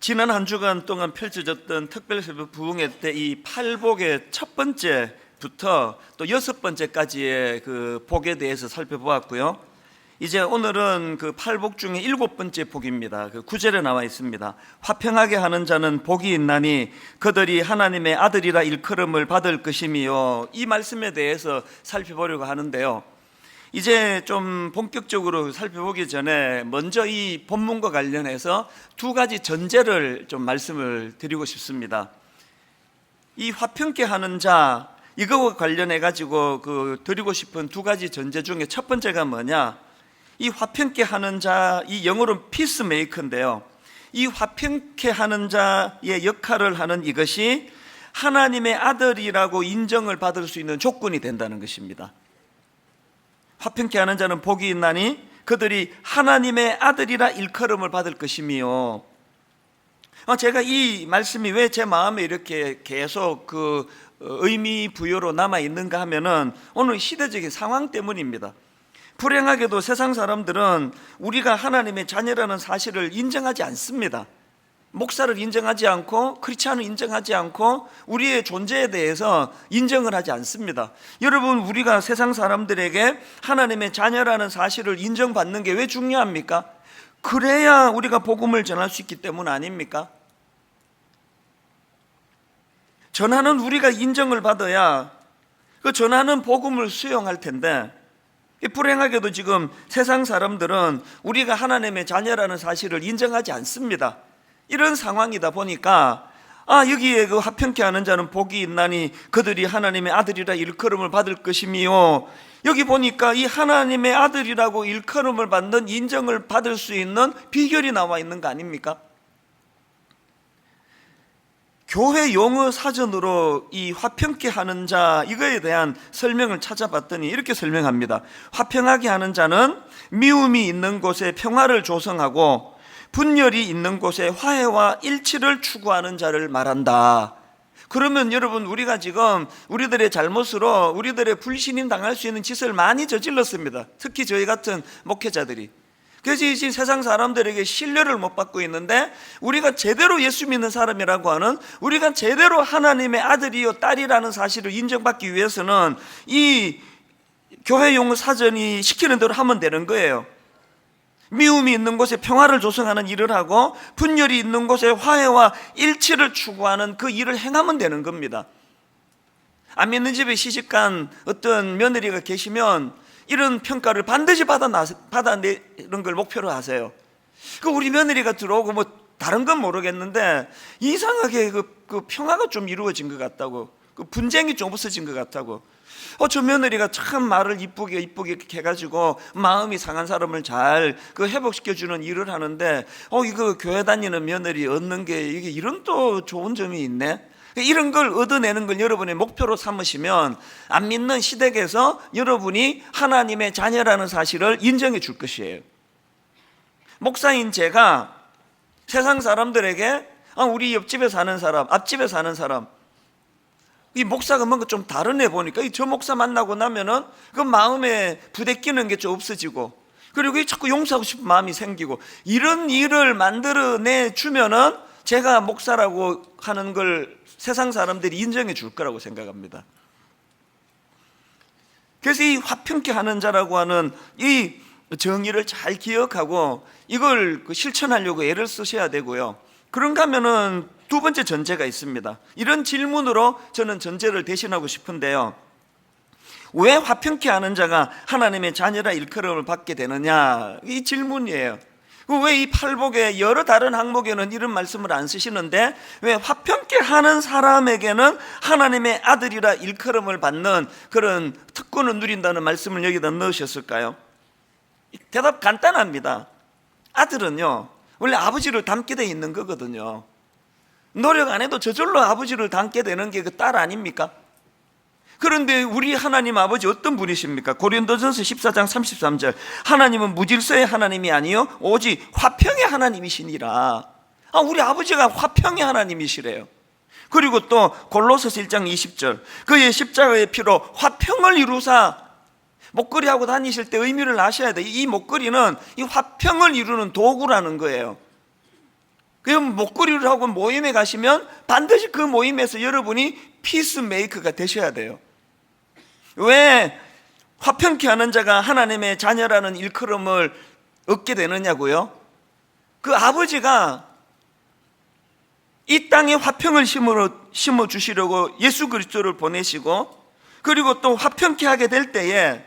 지난 한 주간 동안 펼쳐졌던 특별새벽 부흥회 때 이 팔복의 첫 번째부터 또 여섯 번째까지의 그 복에 대해서 살펴보았고요. 이제 오늘은 그 팔복 중에 일곱 번째 복입니다. 그 9절에 나와 있습니다. 화평하게 하는 자는 복이 있나니 그들이 하나님의 아들이라 일컬음을 받을 것이미요. 이 말씀에 대해서 살펴보려고 하는데요. 이제 좀 본격적으로 살펴보기 전에 먼저 이 본문과 관련해서 두 가지 전제를 좀 말씀을 드리고 싶습니다. 이 화평케 하는 자, 이거와 관련해 가지고 그 드리고 싶은 두 가지 전제 중에 첫 번째가 뭐냐? 이 화평케 하는 자, 이 영어로 피스메이커인데요. 이 화평케 하는 자의 역할을 하는 이것이 하나님의 아들이라고 인정을 받을 수 있는 조건이 된다는 것입니다. 화평케 하는 자는 복이 있나니 그들이 하나님의 아들이라 일컬음을 받을 것이미요. 제가 이 말씀이 왜 제 마음에 이렇게 계속 그 의미 부여로 남아 있는가 하면은 오늘 시대적인 상황 때문입니다. 불행하게도 세상 사람들은 우리가 하나님의 자녀라는 사실을 인정하지 않습니다. 목사를 인정하지 않고 크리스찬을 인정하지 않고 우리의 존재에 대해서 인정을 하지 않습니다. 여러분, 우리가 세상 사람들에게 하나님의 자녀라는 사실을 인정받는 게 왜 중요합니까? 그래야 우리가 복음을 전할 수 있기 때문 아닙니까? 전하는 우리가 인정을 받아야 그 전하는 복음을 수용할 텐데, 불행하게도 지금 세상 사람들은 우리가 하나님의 자녀라는 사실을 인정하지 않습니다. 이런 상황이다 보니까 여기에 그 화평케 하는 자는 복이 있나니 그들이 하나님의 아들이라 일컬음을 받을 것이미요. 여기 보니까 이 하나님의 아들이라고 일컬음을 받는, 인정을 받을 수 있는 비결이 나와 있는 거 아닙니까? 교회 용어 사전으로 이 화평케 하는 자, 이거에 대한 설명을 찾아봤더니 이렇게 설명합니다. 화평하게 하는 자는 미움이 있는 곳에 평화를 조성하고 분열이 있는 곳에 화해와 일치를 추구하는 자를 말한다. 그러면 여러분, 우리가 지금 우리들의 잘못으로 우리들의 불신임 당할 수 있는 짓을 많이 저질렀습니다. 특히 저희 같은 목회자들이. 그래서 이 세상 사람들에게 신뢰를 못 받고 있는데, 우리가 제대로 예수 믿는 사람이라고 하는, 우리가 제대로 하나님의 아들이요 딸이라는 사실을 인정받기 위해서는 이 교회 용어 사전이 시키는 대로 하면 되는 거예요. 미움이 있는 곳에 평화를 조성하는 일을 하고 분열이 있는 곳에 화해와 일치를 추구하는 그 일을 행하면 되는 겁니다. 안 믿는 집에 시집간 어떤 며느리가 계시면 이런 평가를 반드시 받아내는 걸 목표로 하세요. 그 우리 며느리가 들어오고 뭐 다른 건 모르겠는데 이상하게 그 평화가 좀 이루어진 것 같다고, 그 분쟁이 좀 없어진 것 같다고. 저 며느리가 참 말을 이쁘게 이렇게 해가지고 마음이 상한 사람을 잘 회복시켜주는 일을 하는데, 이거 교회 다니는 며느리 얻는 게 이게 이런 또 좋은 점이 있네. 이런 걸 얻어내는 걸 여러분의 목표로 삼으시면 안 믿는 시댁에서 여러분이 하나님의 자녀라는 사실을 인정해 줄 것이에요. 목사인 제가 세상 사람들에게 우리 옆집에 사는 사람, 앞집에 사는 사람, 이 목사가 뭔가 좀 다른 애 보니까 저 목사 만나고 나면은 그 마음에 부대끼는 게 좀 없어지고, 그리고 자꾸 용서하고 싶은 마음이 생기고, 이런 일을 만들어내 주면은 제가 목사라고 하는 걸 세상 사람들이 인정해 줄 거라고 생각합니다. 그래서 이 화평케 하는 자라고 하는 이 정의를 잘 기억하고 이걸 실천하려고 애를 쓰셔야 되고요. 그런가 하면은 두 번째 전제가 있습니다. 이런 질문으로 저는 전제를 대신하고 싶은데요. 왜 화평케 하는 자가 하나님의 자녀라 일컬음을 받게 되느냐? 이 질문이에요. 왜 이 팔복의 여러 다른 항목에는 이런 말씀을 안 쓰시는데 왜 화평케 하는 사람에게는 하나님의 아들이라 일컬음을 받는 그런 특권을 누린다는 말씀을 여기다 넣으셨을까요? 대답 간단합니다. 아들은요, 원래 아버지를 닮게 돼 있는 거거든요. 노력 안 해도 저절로 아버지를 닮게 되는 게 그 딸 아닙니까? 그런데 우리 하나님 아버지 어떤 분이십니까? 고린도전서 14장 33절, 하나님은 무질서의 하나님이 아니요 오직 화평의 하나님이시니라. 우리 아버지가 화평의 하나님이시래요. 그리고 또 골로새서 1장 20절, 그의 십자가의 피로 화평을 이루사. 목걸이 하고 다니실 때 의미를 아셔야 돼요. 이 목걸이는 이 화평을 이루는 도구라는 거예요. 그럼 목걸이를 하고 모임에 가시면 반드시 그 모임에서 여러분이 피스메이커가 되셔야 돼요. 왜 화평케 하는 자가 하나님의 자녀라는 일컬음을 얻게 되느냐고요? 그 아버지가 이 땅에 화평을 심어 주시려고 예수 그리스도를 보내시고, 그리고 또 화평케 하게 될 때에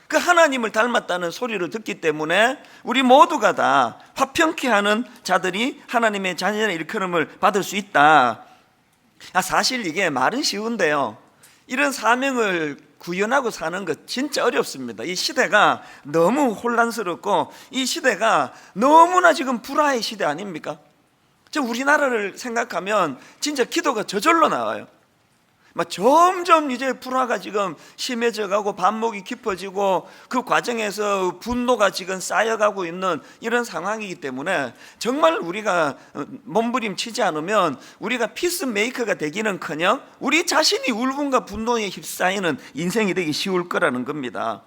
그 하나님을 닮았다는 소리를 듣기 때문에 우리 모두가 다 화평케 하는 자들이 하나님의 자녀의 일컬음을 받을 수 있다. 사실 이게 말은 쉬운데요, 이런 사명을 구현하고 사는 것 진짜 어렵습니다. 이 시대가 너무 혼란스럽고 이 시대가 너무나 지금 불화의 시대 아닙니까? 우리나라를 생각하면 진짜 기도가 저절로 나와요. 점점 이제 불화가 지금 심해져 가고 반목이 깊어지고 그 과정에서 분노가 지금 쌓여가고 있는 이런 상황이기 때문에 정말 우리가 몸부림치지 않으면 우리가 피스메이커가 되기는커녕 우리 자신이 울분과 분노에 휩싸이는 인생이 되기 쉬울 거라는 겁니다.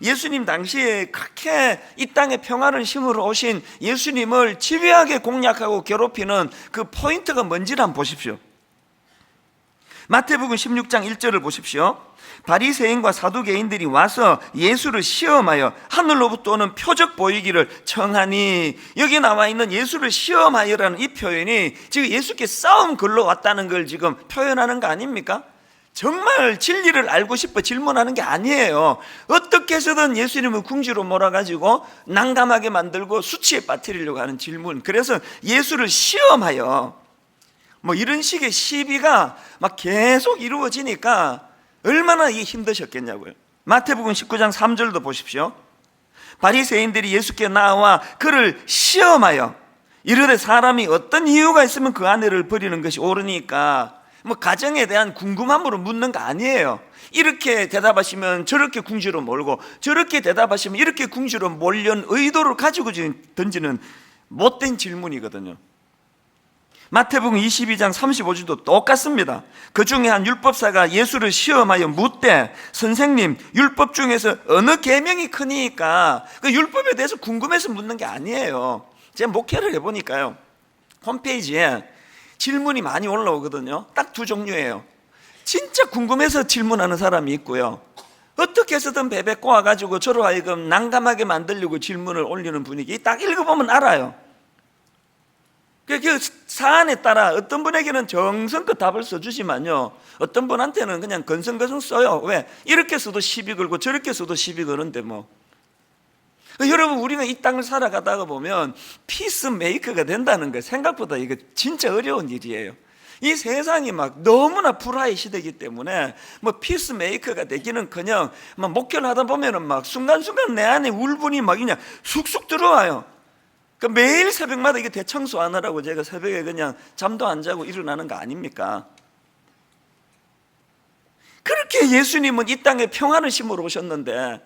예수님 당시에 그렇게 이 땅에 평화를 심으러 오신 예수님을 집요하게 공략하고 괴롭히는 그 포인트가 뭔지를 한번 보십시오. 마태복음 16장 1절을 보십시오. 바리새인과 사두개인들이 와서 예수를 시험하여 하늘로부터 오는 표적 보이기를 청하니, 여기 나와 있는 예수를 시험하여라는 이 표현이 지금 예수께 싸움 걸러 왔다는 걸 지금 표현하는 거 아닙니까? 정말 진리를 알고 싶어 질문하는 게 아니에요. 어떻게 해서든 예수님을 궁지로 몰아가지고 난감하게 만들고 수치에 빠뜨리려고 하는 질문. 그래서 예수를 시험하여, 이런 식의 시비가 계속 이루어지니까 얼마나 힘드셨겠냐고요. 마태복음 19장 3절도 보십시오. 바리새인들이 예수께 나와 그를 시험하여 이르되 사람이 어떤 이유가 있으면 그 아내를 버리는 것이 옳으니까. 가정에 대한 궁금함으로 묻는 거 아니에요. 이렇게 대답하시면 저렇게 궁지로 몰고, 저렇게 대답하시면 이렇게 궁지로 몰려는 의도를 가지고 던지는 못된 질문이거든요. 마태복음 22장 35절도 똑같습니다. 그 중에 한 율법사가 예수를 시험하여 묻되, 선생님, 율법 중에서 어느 계명이 크니까? 그 율법에 대해서 궁금해서 묻는 게 아니에요. 제가 목회를 해보니까요, 홈페이지에 질문이 많이 올라오거든요. 딱 두 종류예요. 진짜 궁금해서 질문하는 사람이 있고요, 어떻게 해서든 베베 꼬아가지고 저로 하여금 난감하게 만들려고 질문을 올리는 분위기. 딱 읽어보면 알아요. 그 사안에 따라 어떤 분에게는 정성껏 답을 써주지만요, 어떤 분한테는 그냥 건성건성 써요. 왜? 이렇게 써도 시비 걸고 저렇게 써도 시비 거는데 여러분, 우리가 이 땅을 살아가다가 보면 피스메이커가 된다는 거 생각보다 이거 진짜 어려운 일이에요. 이 세상이 너무나 불화의 시대이기 때문에 피스메이커가 되기는커녕 목회를 하다 보면은 순간순간 내 안에 울분이 그냥 쑥쑥 들어와요. 매일 새벽마다 이게 대청소 하느라고 제가 새벽에 그냥 잠도 안 자고 일어나는 거 아닙니까? 그렇게 예수님은 이 땅에 평안을 심으러 오셨는데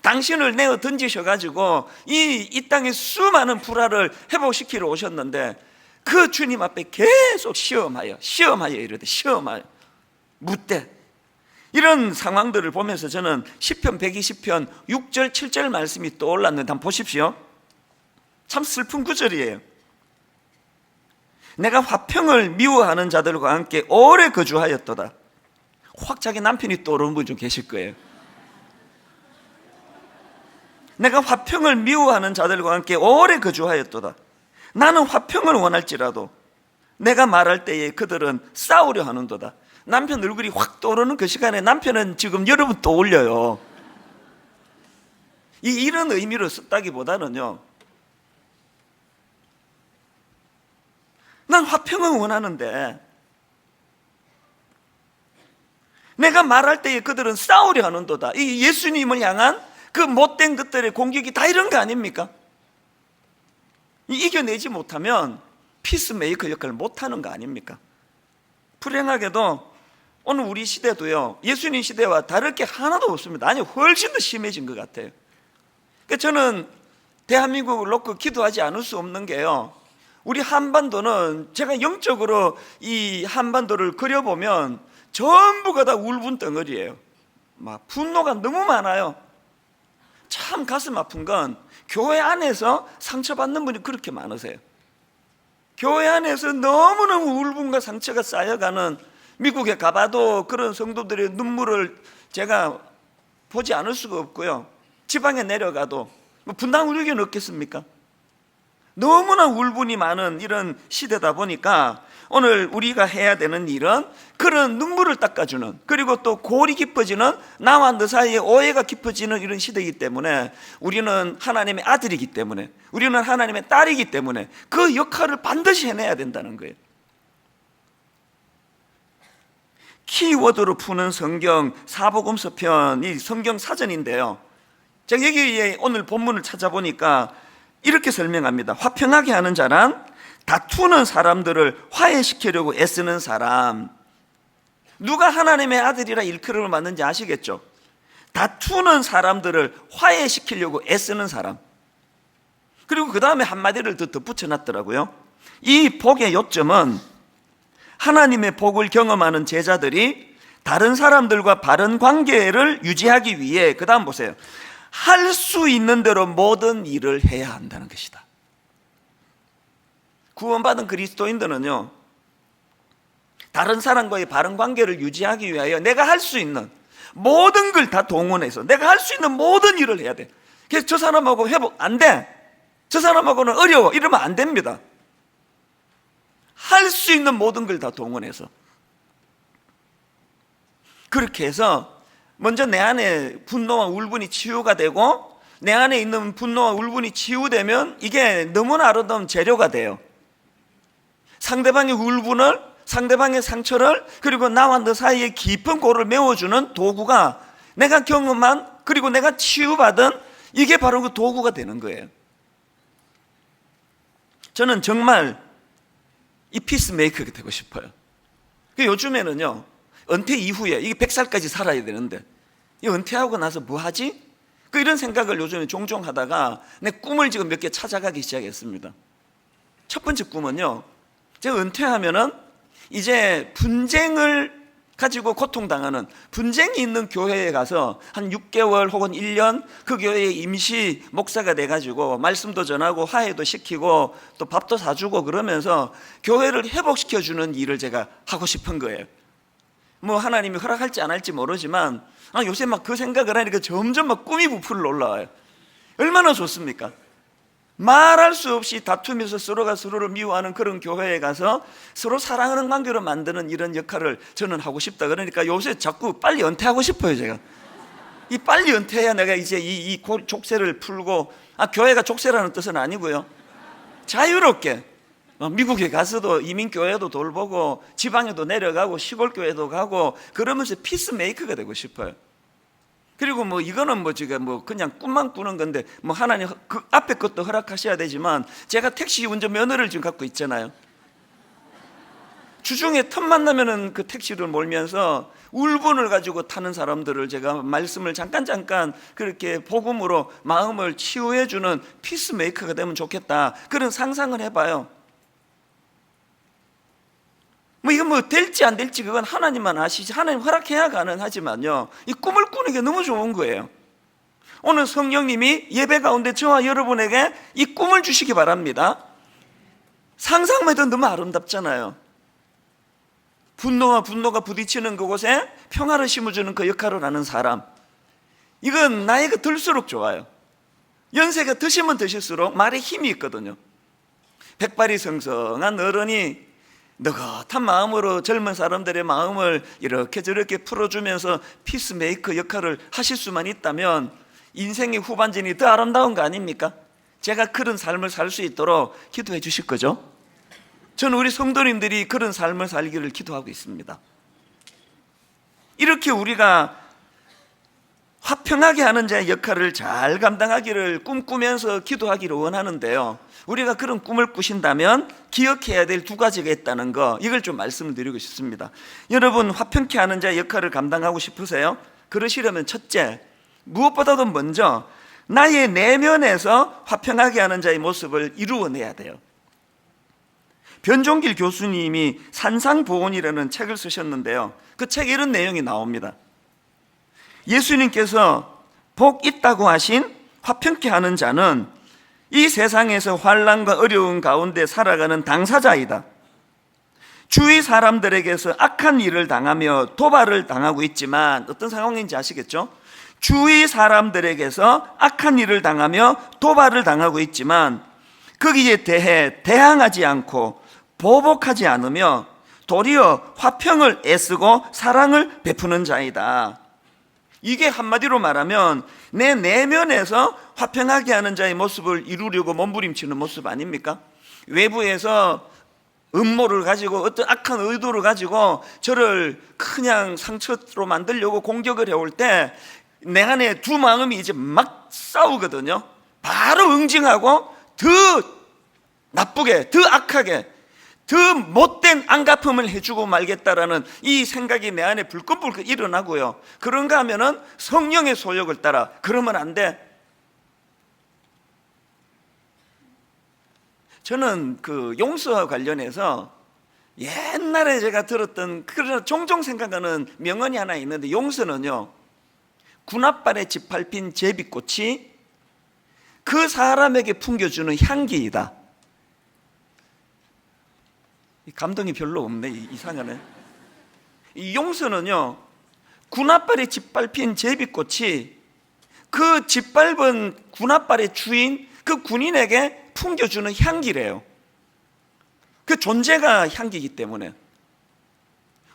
당신을 내어 던지셔가지고 이 땅에 수많은 불화를 회복시키러 오셨는데 그 주님 앞에 계속 시험하여 이러되 시험하여 묻되, 이런 상황들을 보면서 저는 시편 120편 6절 7절 말씀이 떠올랐는데 한번 보십시오. 참 슬픈 구절이에요. 내가 화평을 미워하는 자들과 함께 오래 거주하였도다. 확 자기 남편이 떠오르는 분 좀 계실 거예요. 내가 화평을 미워하는 자들과 함께 오래 거주하였도다. 나는 화평을 원할지라도 내가 말할 때에 그들은 싸우려 하는도다. 남편 얼굴이 확 떠오르는 그 시간에 남편은 지금 여러분 떠올려요. 이런 의미로 썼다기보다는요, 난 화평을 원하는데 내가 말할 때에 그들은 싸우려 하는도다. 이 예수님을 향한 그 못된 것들의 공격이 다 이런 거 아닙니까? 이겨내지 못하면 피스메이커 역할을 못하는 거 아닙니까? 불행하게도 오늘 우리 시대도요, 예수님 시대와 다를 게 하나도 없습니다. 아니, 훨씬 더 심해진 것 같아요. 그러니까 저는 대한민국을 놓고 기도하지 않을 수 없는 게요, 우리 한반도는 제가 영적으로 이 한반도를 그려보면 전부가 다 울분 덩어리예요. 분노가 너무 많아요. 참 가슴 아픈 건 교회 안에서 상처받는 분이 그렇게 많으세요. 교회 안에서 너무너무 울분과 상처가 쌓여가는, 미국에 가봐도 그런 성도들의 눈물을 제가 보지 않을 수가 없고요. 지방에 내려가도 뭐 분당 울기는 없겠습니까? 너무나 울분이 많은 이런 시대다 보니까 오늘 우리가 해야 되는 일은 그런 눈물을 닦아주는, 그리고 또 골이 깊어지는, 나와 너 사이에 오해가 깊어지는 이런 시대이기 때문에, 우리는 하나님의 아들이기 때문에, 우리는 하나님의 딸이기 때문에 그 역할을 반드시 해내야 된다는 거예요. 키워드로 푸는 성경 사복음서 편이 성경 사전인데요, 제가 여기에 오늘 본문을 찾아보니까 이렇게 설명합니다. 화평하게 하는 자란 다투는 사람들을 화해시키려고 애쓰는 사람. 누가 하나님의 아들이라 일컬음을 받는지 아시겠죠? 다투는 사람들을 화해시키려고 애쓰는 사람. 그리고 그 다음에 한마디를 더 덧붙여 놨더라고요. 이 복의 요점은 하나님의 복을 경험하는 제자들이 다른 사람들과 바른 관계를 유지하기 위해, 그 다음 보세요, 할 수 있는 대로 모든 일을 해야 한다는 것이다. 구원받은 그리스도인들은요, 다른 사람과의 바른 관계를 유지하기 위하여 내가 할 수 있는 모든 걸 다 동원해서 내가 할 수 있는 모든 일을 해야 돼. 그래서 저 사람하고 회복 안 돼, 저 사람하고는 어려워, 이러면 안 됩니다. 할 수 있는 모든 걸 다 동원해서, 그렇게 해서 먼저 내 안에 분노와 울분이 치유가 되고, 내 안에 있는 분노와 울분이 치유되면 이게 너무나 아름다운 재료가 돼요. 상대방의 울분을, 상대방의 상처를, 그리고 나와 너 사이의 깊은 골을 메워주는 도구가, 내가 경험한, 그리고 내가 치유받은, 이게 바로 그 도구가 되는 거예요. 저는 정말 이 피스메이커가 되고 싶어요. 요즘에는요, 은퇴 이후에, 이게 100살까지 살아야 되는데, 이 은퇴하고 나서 뭐 하지? 이런 생각을 요즘에 종종 하다가 내 꿈을 지금 몇 개 찾아가기 시작했습니다. 첫 번째 꿈은요, 제가 은퇴하면은 이제 분쟁을 가지고 고통당하는, 분쟁이 있는 교회에 가서 한 6개월 혹은 1년 그 교회의 임시 목사가 돼가지고 말씀도 전하고 화해도 시키고 또 밥도 사주고 그러면서 교회를 회복시켜주는 일을 제가 하고 싶은 거예요. 뭐 하나님이 허락할지 안 할지 모르지만 요새 막 그 생각을 하니까 점점 막 꿈이 부풀어 올라와요. 얼마나 좋습니까? 말할 수 없이 다투면서 서로가 서로를 미워하는 그런 교회에 가서 서로 사랑하는 관계로 만드는 이런 역할을 저는 하고 싶다. 그러니까 요새 자꾸 빨리 은퇴하고 싶어요. 제가 이 빨리 은퇴해야 내가 이제 이 족쇄를 풀고, 교회가 족쇄라는 뜻은 아니고요, 자유롭게 미국에 가서도 이민교회도 돌보고 지방에도 내려가고 시골교회도 가고 그러면서 피스메이커가 되고 싶어요. 그리고 뭐 이거는 뭐 제가 뭐 그냥 꿈만 꾸는 건데, 뭐 하나님 그 앞에 것도 허락하셔야 되지만, 제가 택시 운전 면허를 지금 갖고 있잖아요. 주중에 틈만 나면은 그 택시를 몰면서 울분을 가지고 타는 사람들을 제가 말씀을 잠깐 그렇게 복음으로 마음을 치유해 주는 피스메이커가 되면 좋겠다, 그런 상상을 해봐요. 뭐 이건 뭐 될지 안 될지 그건 하나님만 아시지, 하나님 허락해야 가능하지만요, 이 꿈을 꾸는 게 너무 좋은 거예요. 오늘 성령님이 예배 가운데 저와 여러분에게 이 꿈을 주시기 바랍니다. 상상만 해도 너무 아름답잖아요. 분노가 부딪히는 그곳에 평화를 심어주는 그 역할을 하는 사람, 이건 나이가 들수록 좋아요. 연세가 드시면 드실수록 말에 힘이 있거든요. 백발이 성성한 어른이 느긋한 마음으로 젊은 사람들의 마음을 이렇게 저렇게 풀어주면서 피스메이커 역할을 하실 수만 있다면 인생의 후반전이 더 아름다운 거 아닙니까? 제가 그런 삶을 살 수 있도록 기도해 주실 거죠? 저는 우리 성도님들이 그런 삶을 살기를 기도하고 있습니다. 이렇게 우리가 화평하게 하는 자의 역할을 잘 감당하기를 꿈꾸면서 기도하기를 원하는데요, 우리가 그런 꿈을 꾸신다면 기억해야 될 두 가지가 있다는 거, 이걸 좀 말씀을 드리고 싶습니다. 여러분, 화평케 하는 자의 역할을 감당하고 싶으세요? 그러시려면 첫째, 무엇보다도 먼저 나의 내면에서 화평하게 하는 자의 모습을 이루어내야 돼요. 변종길 교수님이 산상보온이라는 책을 쓰셨는데요, 그 책에 이런 내용이 나옵니다. 예수님께서 복 있다고 하신 화평케 하는 자는 이 세상에서 환난과 어려운 가운데 살아가는 당사자이다. 주위 사람들에게서 악한 일을 당하며 도발을 당하고 있지만, 어떤 상황인지 아시겠죠? 주위 사람들에게서 악한 일을 당하며 도발을 당하고 있지만 거기에 대해 대항하지 않고 보복하지 않으며 도리어 화평을 애쓰고 사랑을 베푸는 자이다. 이게 한마디로 말하면 내 내면에서 화평하게 하는 자의 모습을 이루려고 몸부림치는 모습 아닙니까? 외부에서 음모를 가지고 어떤 악한 의도를 가지고 저를 그냥 상처로 만들려고 공격을 해올 때 내 안에 두 마음이 이제 막 싸우거든요. 바로 응징하고 더 나쁘게, 더 악하게, 더 못된 안갚음을 해주고 말겠다라는 이 생각이 내 안에 불끈불끈 일어나고요. 그런가 하면은 성령의 소욕을 따라 그러면 안 돼. 저는 그 용서와 관련해서 옛날에 제가 들었던 그런 종종 생각하는 명언이 하나 있는데, 용서는요, 군홧발에 짓밟힌 제비꽃이 그 사람에게 풍겨주는 향기이다. 감동이 별로 없네. 이상하네. 이 용서는요, 군홧발에 짓밟힌 제비꽃이 그 짓밟은 군홧발의 주인, 그 군인에게 풍겨주는 향기래요. 그 존재가 향기이기 때문에.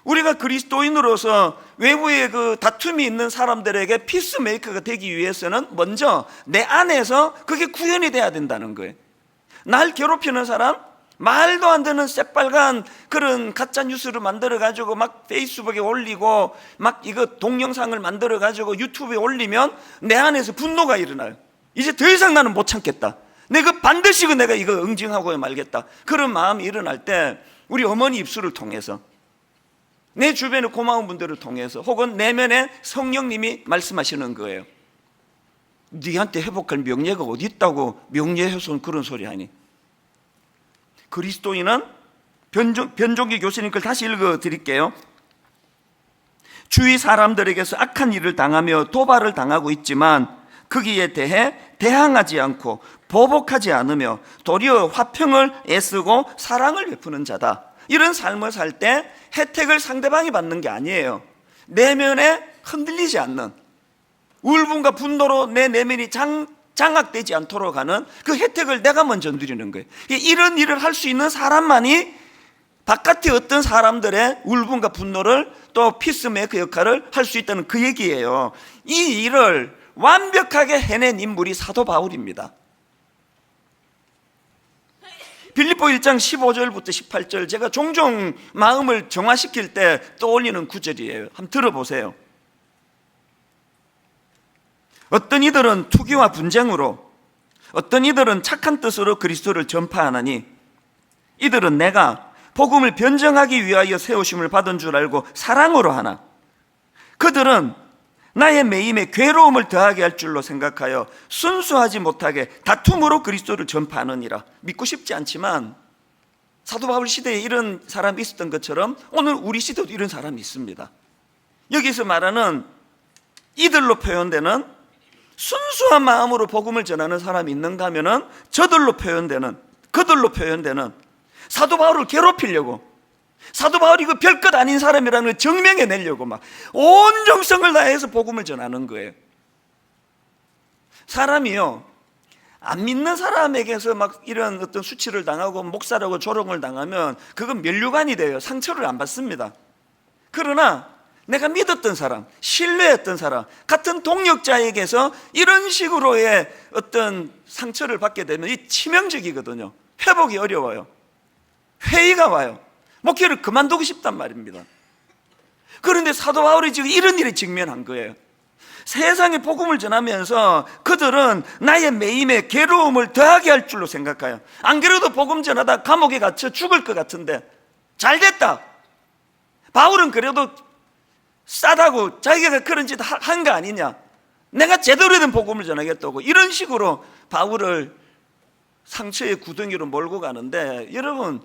우리가 그리스도인으로서 외부에 그 다툼이 있는 사람들에게 피스메이커가 되기 위해서는 먼저 내 안에서 그게 구현이 돼야 된다는 거예요. 날 괴롭히는 사람, 말도 안 되는 새빨간 그런 가짜 뉴스를 만들어 가지고 막 페이스북에 올리고 막 이거 동영상을 만들어 가지고 유튜브에 올리면 내 안에서 분노가 일어나요. 이제 더 이상 나는 못 참겠다. 내가 반드시 내가 이거 응징하고 말겠다. 그런 마음이 일어날 때 우리 어머니 입술을 통해서, 내 주변의 고마운 분들을 통해서, 혹은 내면에 성령님이 말씀하시는 거예요. 네한테 회복할 명예가 어디 있다고 명예훼손 그런 소리 하니. 그리스도인은 변종기 교수님 걸 다시 읽어드릴게요. 주위 사람들에게서 악한 일을 당하며 도발을 당하고 있지만 거기에 대해 대항하지 않고 보복하지 않으며 도리어 화평을 애쓰고 사랑을 베푸는 자다. 이런 삶을 살 때 혜택을 상대방이 받는 게 아니에요. 내면에 흔들리지 않는, 울분과 분노로 내 내면이 장악되지 않도록 하는 그 혜택을 내가 먼저 누리는 거예요. 이런 일을 할 수 있는 사람만이 바깥의 어떤 사람들의 울분과 분노를 또 피스메이커 역할을 할 수 있다는 그 얘기예요. 이 일을 완벽하게 해낸 인물이 사도 바울입니다. 빌립보 1장 15절부터 18절, 제가 종종 마음을 정화시킬 때 떠올리는 구절이에요. 한번 들어보세요. 어떤 이들은 투기와 분쟁으로, 어떤 이들은 착한 뜻으로 그리스도를 전파하나니 이들은 내가 복음을 변정하기 위하여 세우심을 받은 줄 알고 사랑으로 하나, 그들은 나의 매임에 괴로움을 더하게 할 줄로 생각하여 순수하지 못하게 다툼으로 그리스도를 전파하느니라. 믿고 싶지 않지만 사도 바울 시대에 이런 사람이 있었던 것처럼 오늘 우리 시대도 이런 사람이 있습니다. 여기서 말하는 이들로 표현되는 순수한 마음으로 복음을 전하는 사람이 있는가 하면은 저들로 표현되는, 그들로 표현되는 사도 바울을 괴롭히려고, 사도 바울이 그 별것 아닌 사람이라는 걸 증명해 내려고 막 온 정성을 다해서 복음을 전하는 거예요. 사람이요, 안 믿는 사람에게서 막 이런 어떤 수치를 당하고 목사라고 조롱을 당하면 그건 면류관이 돼요. 상처를 안 받습니다. 그러나 내가 믿었던 사람, 신뢰했던 사람, 같은 동역자에게서 이런 식으로의 어떤 상처를 받게 되면 이 치명적이거든요. 회복이 어려워요. 회의가 와요. 목회를 그만두고 싶단 말입니다. 그런데 사도 바울이 지금 이런 일에 직면한 거예요. 세상에 복음을 전하면서 그들은 나의 매임에 괴로움을 더하게 할 줄로 생각해요. 안 그래도 복음 전하다 감옥에 갇혀 죽을 것 같은데 잘 됐다. 바울은 그래도 싸다고 자기가 그런 짓 한 거 아니냐, 내가 제대로 된 복음을 전하겠다고, 이런 식으로 바울을 상처의 구덩이로 몰고 가는데, 여러분,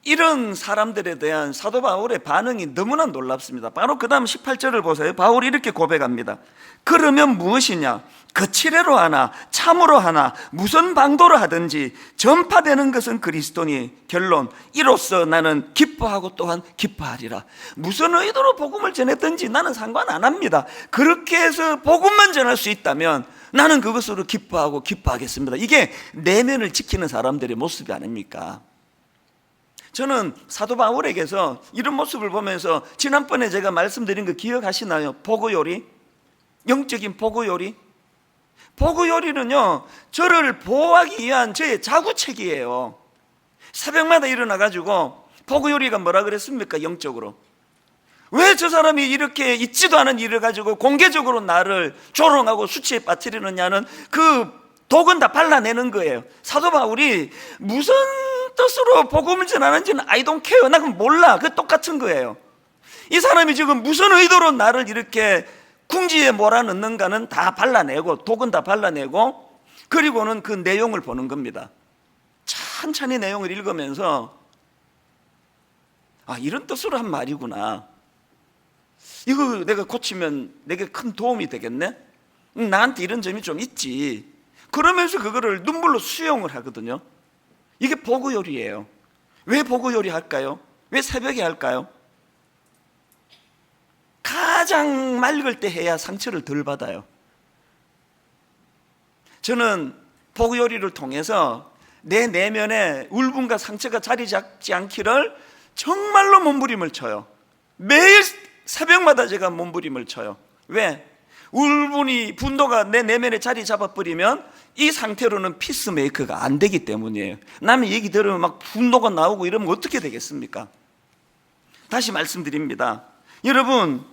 이런 사람들에 대한 사도 바울의 반응이 너무나 놀랍습니다. 바로 그 다음 18절을 보세요. 바울이 이렇게 고백합니다. 그러면 무엇이냐? 거칠애로 하나 참으로 하나 무슨 방도로 하든지 전파되는 것은 그리스도니 결론 이로써 나는 기뻐하고 또한 기뻐하리라. 무슨 의도로 복음을 전했든지 나는 상관 안 합니다. 그렇게 해서 복음만 전할 수 있다면 나는 그것으로 기뻐하고 기뻐하겠습니다. 이게 내면을 지키는 사람들의 모습이 아닙니까? 저는 사도 바울에게서 이런 모습을 보면서 지난번에 제가 말씀드린 거 기억하시나요? 보고요리, 영적인 보고요리. 보고요리는요, 저를 보호하기 위한 저의 자구책이에요. 새벽마다 일어나가지고 보고요리가 뭐라 그랬습니까? 영적으로. 왜 저 사람이 이렇게 있지도 않은 일을 가지고 공개적으로 나를 조롱하고 수치에 빠뜨리느냐는 그 독은 다 발라내는 거예요. 사도 바울이 무슨 뜻으로 복음을 전하는지는 I don't care. 나 그건 몰라. 그 똑같은 거예요. 이 사람이 지금 무슨 의도로 나를 이렇게 궁지에 몰아넣는가는 다 발라내고 독은 다 발라내고 그리고는 그 내용을 보는 겁니다. 천천히 내용을 읽으면서 아, 이런 뜻으로 한 말이구나. 이거 내가 고치면 내게 큰 도움이 되겠네? 나한테 이런 점이 좀 있지. 그러면서 그거를 눈물로 수용을 하거든요. 이게 보고요리예요. 왜 보고요리 할까요? 왜 새벽에 할까요? 가장 맑을 때 해야 상처를 덜 받아요. 저는 보고요리를 통해서 내 내면에 울분과 상처가 자리 잡지 않기를 정말로 몸부림을 쳐요. 매일 새벽마다 제가 몸부림을 쳐요. 왜? 울분이 분노가 내 내면에 자리 잡아버리면 이 상태로는 피스메이커가 안 되기 때문이에요. 남의 얘기 들으면 막 분노가 나오고 이러면 어떻게 되겠습니까? 다시 말씀드립니다. 여러분,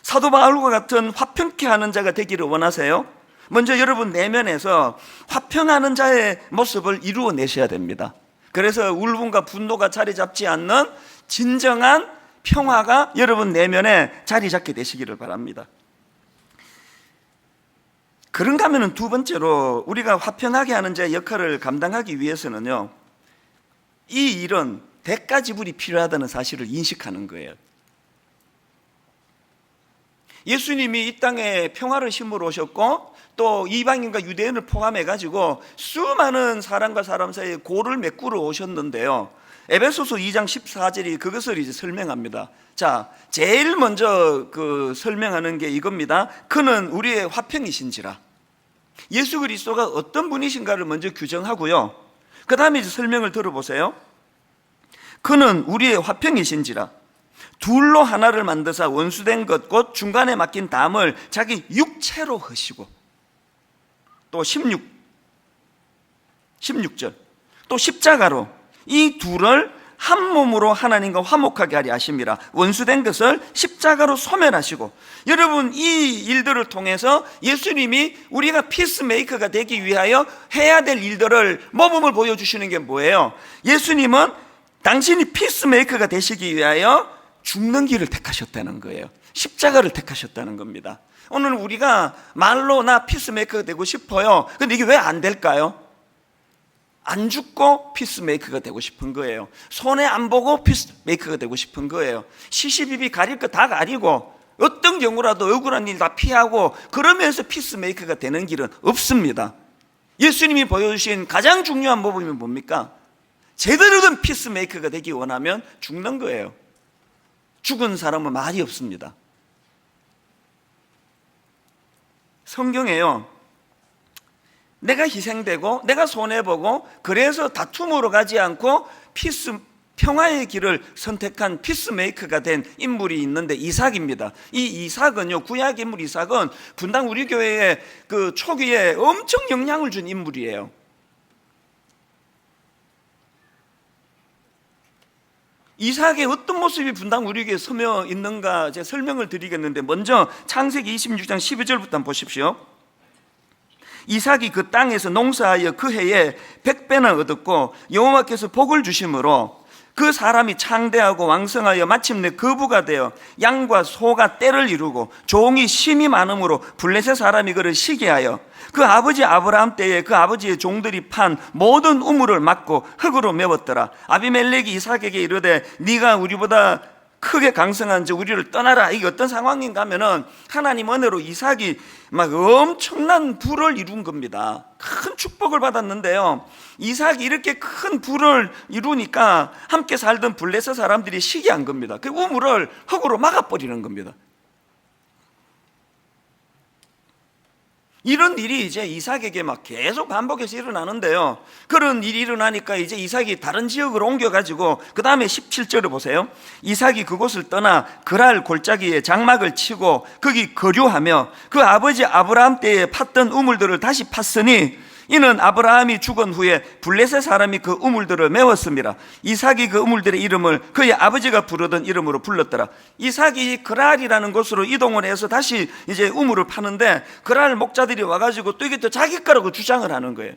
사도 바울과 같은 화평케 하는 자가 되기를 원하세요? 먼저 여러분 내면에서 화평하는 자의 모습을 이루어내셔야 됩니다. 그래서 울분과 분노가 자리 잡지 않는 진정한 평화가 여러분 내면에 자리 잡게 되시기를 바랍니다. 그런가 하면 두 번째로 우리가 화평하게 하는 자의 역할을 감당하기 위해서는요, 이 일은 대가 지불이 필요하다는 사실을 인식하는 거예요. 예수님이 이 땅에 평화를 심으러 오셨고 또 이방인과 유대인을 포함해가지고 수많은 사람과 사람 사이에 고를 메꾸러 오셨는데요, 에베소서 2장 14절이 그것을 이제 설명합니다. 자, 제일 먼저 그 설명하는 게 이겁니다. 그는 우리의 화평이신지라. 예수 그리스도가 어떤 분이신가를 먼저 규정하고요, 그 다음에 이제 설명을 들어보세요. 그는 우리의 화평이신지라. 둘로 하나를 만드사 원수된 것 곧 중간에 막힌 담을 자기 육체로 허시고. 또 16절 또 십자가로 이 둘을 한 몸으로 하나님과 화목하게 하리 하심이라. 원수된 것을 십자가로 소멸하시고. 여러분, 이 일들을 통해서 예수님이 우리가 피스메이커가 되기 위하여 해야 될 일들을 모범을 보여주시는 게 뭐예요? 예수님은 당신이 피스메이커가 되시기 위하여 죽는 길을 택하셨다는 거예요. 십자가를 택하셨다는 겁니다. 오늘 우리가 말로 나 피스메이커가 되고 싶어요. 근데 이게 왜 안 될까요? 안 죽고 피스메이커가 되고 싶은 거예요. 손해 안 보고 피스메이커가 되고 싶은 거예요. 시시비비 가릴 거 다 가리고 어떤 경우라도 억울한 일 다 피하고 그러면서 피스메이커가 되는 길은 없습니다. 예수님이 보여주신 가장 중요한 모범이 뭡니까? 제대로 된 피스메이커가 되기 원하면 죽는 거예요. 죽은 사람은 말이 없습니다. 성경에요, 내가 희생되고 내가 손해보고 그래서 다툼으로 가지 않고 평화의 길을 선택한 피스메이커가 된 인물이 있는데 이삭입니다. 이 이삭은요, 구약 인물 이삭은 분당 우리 교회의 그 초기에 엄청 영향을 준 인물이에요. 이삭의 어떤 모습이 분당 우리 교회에 서며 있는가 제가 설명을 드리겠는데, 먼저 창세기 26장 12절부터 한번 보십시오. 이삭이 그 땅에서 농사하여 그 해에 100배나 얻었고 여호와께서 복을 주심으로 그 사람이 창대하고 왕성하여 마침내 거부가 되어 양과 소가 떼를 이루고 종이 심이 많음으로 블레셋 사람이 그를 시기하여 그 아버지 아브라함 때에 그 아버지의 종들이 판 모든 우물을 막고 흙으로 메웠더라. 아비멜렉이 이삭에게 이르되 네가 우리보다 크게 강성한 자 우리를 떠나라. 이게 어떤 상황인가 하면은 하나님 은혜로 이삭이 막 엄청난 부를 이룬 겁니다. 큰 축복을 받았는데요, 이삭이 이렇게 큰 부를 이루니까 함께 살던 블레셋 사람들이 시기한 겁니다. 그 우물을 흙으로 막아버리는 겁니다. 이런 일이 이제 이삭에게 막 계속 반복해서 일어나는데요, 그런 일이 일어나니까 이제 이삭이 다른 지역으로 옮겨가지고 그 다음에 17절을 보세요. 이삭이 그곳을 떠나 그랄 골짜기에 장막을 치고 거기 거류하며 그 아버지 아브라함 때에 팠던 우물들을 다시 팠으니 이는 아브라함이 죽은 후에 블레셋 사람이 그 우물들을 메웠습니다. 이삭이 그 우물들의 이름을 그의 아버지가 부르던 이름으로 불렀더라. 이삭이 그랄이라는 곳으로 이동을 해서 다시 이제 우물을 파는데 그랄 목자들이 와가지고 또 이게 또 자기 거라고 주장을 하는 거예요.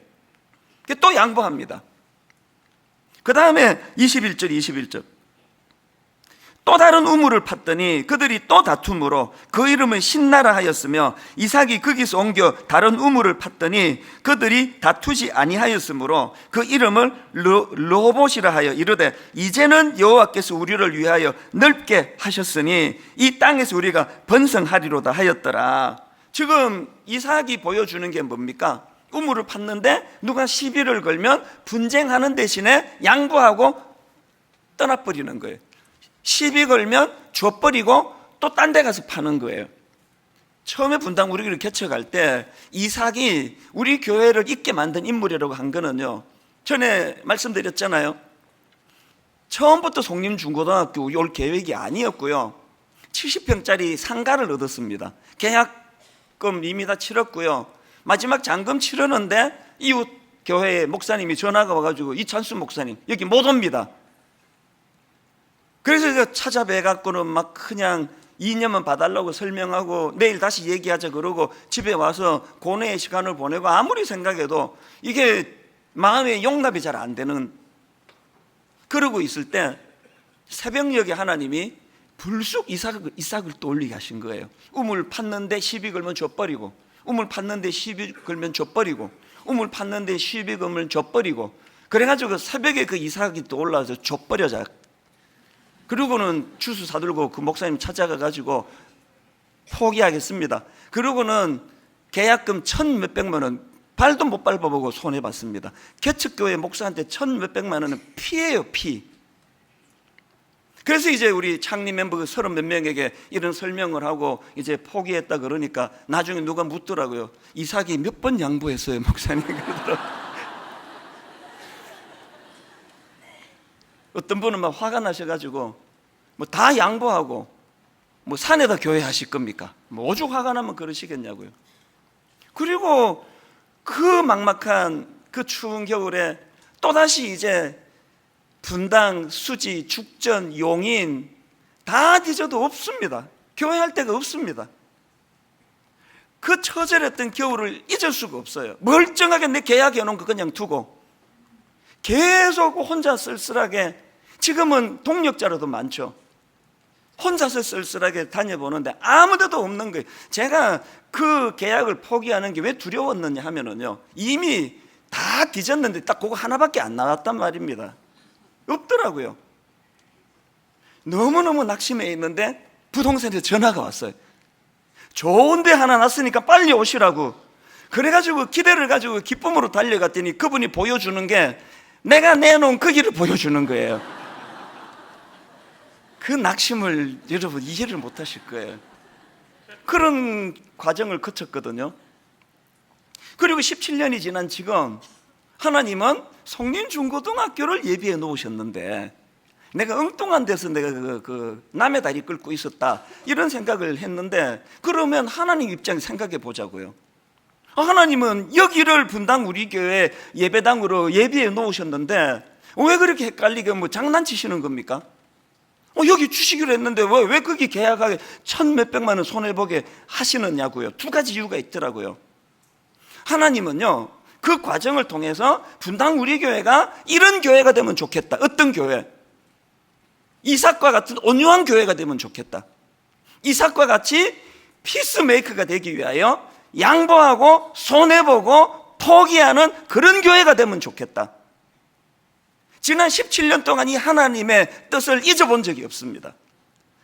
또 양보합니다. 그 다음에 21절 또 다른 우물을 팠더니 그들이 또 다툼으로 그 이름은 신나라 하였으며 이삭이 거기서 옮겨 다른 우물을 팠더니 그들이 다투지 아니하였으므로 그 이름을 르호봇이라 하여 이르되 이제는 여호와께서 우리를 위하여 넓게 하셨으니 이 땅에서 우리가 번성하리로다 하였더라. 지금 이삭이 보여주는 게 뭡니까? 우물을 팠는데 누가 시비를 걸면 분쟁하는 대신에 양보하고 떠나버리는 거예요. 시비 걸면 줘버리고 또 딴 데 가서 파는 거예요. 처음에 분당 우리를 개척할 때 이삭이 우리 교회를 있게 만든 인물이라고 한 거는요, 전에 말씀드렸잖아요. 처음부터 송림중고등학교 올 계획이 아니었고요, 70평짜리 상가를 얻었습니다. 계약금 이미 다 치렀고요, 마지막 잔금 치르는데 이웃 교회 목사님이 전화가 와가지고 이찬수 목사님 여기 못 옵니다. 그래서 제가 찾아뵈갖고는 막 그냥 2년만 봐달라고 설명하고 내일 다시 얘기하자 그러고 집에 와서 고뇌의 시간을 보내고 아무리 생각해도 이게 마음의 용납이 잘 안 되는, 그러고 있을 때 새벽녘에 하나님이 불쑥 이삭을 떠올리게 하신 거예요. 우물 팠는데 시비 걸면 줘버리고, 우물 팠는데 시비 걸면 줘버리고, 우물 팠는데 시비 걸면 줘버리고, 그래가지고 새벽에 그 이삭이 또 올라와서 줘버려자. 그러고는 주스 사들고 그 목사님 찾아가가지고 포기하겠습니다. 그러고는 계약금 1,000몇백만 원 발도 못 밟아보고 손해봤습니다. 개척교회 목사한테 1,000몇백만 원은 피예요, 피. 그래서 이제 우리 창립 멤버 30몇 명에게 이런 설명을 하고 이제 포기했다 그러니까 나중에 누가 묻더라고요. 이삭이 몇 번 양보했어요, 목사님. 그러더라고요. 어떤 분은 막 화가 나셔가지고 뭐 다 양보하고 뭐 산에다 교회 하실 겁니까? 뭐 오죽 화가 나면 그러시겠냐고요. 그리고 그 막막한 그 추운 겨울에 또다시 이제 분당, 수지, 죽전, 용인 다 뒤져도 없습니다. 교회 할 데가 없습니다. 그 처절했던 겨울을 잊을 수가 없어요. 멀쩡하게 내 계약해놓은 거 그냥 두고 계속 혼자 쓸쓸하게, 지금은 동력자로도 많죠. 혼자서 쓸쓸하게 다녀보는데 아무데도 없는 거예요. 제가 그 계약을 포기하는 게 왜 두려웠느냐 하면은요, 이미 다 뒤졌는데 딱 그거 하나밖에 안 나왔단 말입니다. 없더라고요. 너무너무 낙심해 있는데 부동산에서 전화가 왔어요. 좋은 데 하나 났으니까 빨리 오시라고. 그래가지고 기대를 가지고 기쁨으로 달려갔더니 그분이 보여주는 게 내가 내놓은 그 길을 보여주는 거예요. 그 낙심을 여러분 이해를 못 하실 거예요. 그런 과정을 거쳤거든요. 그리고 17년이 지난 지금 하나님은 송림중고등학교를 예비해 놓으셨는데 내가 엉뚱한 데서 내가 남의 다리 끌고 있었다 이런 생각을 했는데, 그러면 하나님 입장 생각해 보자고요. 하나님은 여기를 분당 우리 교회 예배당으로 예비해 놓으셨는데 왜 그렇게 헷갈리게 뭐 장난치시는 겁니까? 여기 주시기로 했는데 왜 거기 계약하게 1,000몇백만 원 손해보게 하시느냐고요. 두 가지 이유가 있더라고요. 하나님은요, 그 과정을 통해서 분당 우리 교회가 이런 교회가 되면 좋겠다. 어떤 교회? 이삭과 같은 온유한 교회가 되면 좋겠다. 이삭과 같이 피스메이커가 되기 위하여 양보하고 손해보고 포기하는 그런 교회가 되면 좋겠다. 지난 17년 동안 이 하나님의 뜻을 잊어본 적이 없습니다.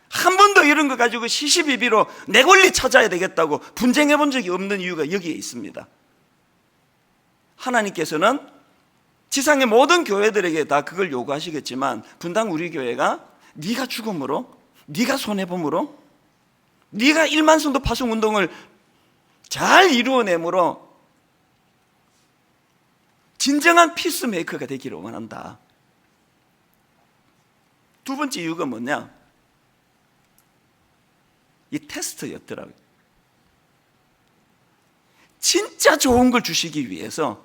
한 번도 이런 거 가지고 시시비비로 내 권리 찾아야 되겠다고 분쟁해 본 적이 없는 이유가 여기에 있습니다. 하나님께서는 지상의 모든 교회들에게 다 그걸 요구하시겠지만 분당 우리 교회가 네가 죽음으로, 네가 손해봄으로, 네가 1만 성도 파송 운동을 잘 이루어내므로 진정한 피스메이커가 되기를 원한다. 두 번째 이유가 뭐냐? 이 테스트였더라고요. 진짜 좋은 걸 주시기 위해서.